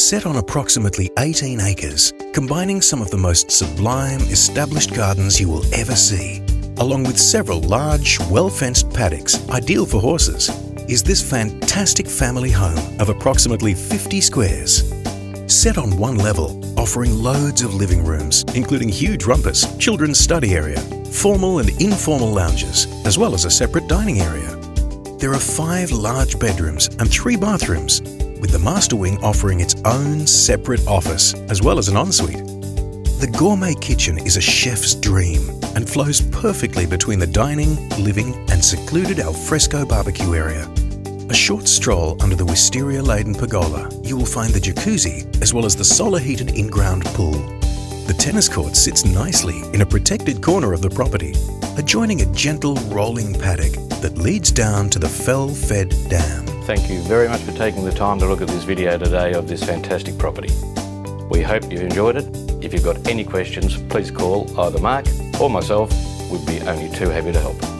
set on approximately 18 acres, combining some of the most sublime established gardens you will ever see, along with several large, well-fenced paddocks ideal for horses, is this fantastic family home of approximately 50 squares. Set on one level, offering loads of living rooms, including huge rumpus, children's study area, formal and informal lounges, as well as a separate dining area. There are 5 large bedrooms and 3 bathrooms, with the master wing offering its own separate office, as well as an ensuite. The gourmet kitchen is a chef's dream and flows perfectly between the dining, living and secluded alfresco barbecue area. A short stroll under the wisteria-laden pergola, you will find the jacuzzi as well as the solar-heated in-ground pool. The tennis court sits nicely in a protected corner of the property, adjoining a gentle rolling paddock that leads down to the Fell-fed dam. Thank you very much for taking the time to look at this video today of this fantastic property. We hope you enjoyed it. If you've got any questions, please call either Mark or myself. We'd be only too happy to help.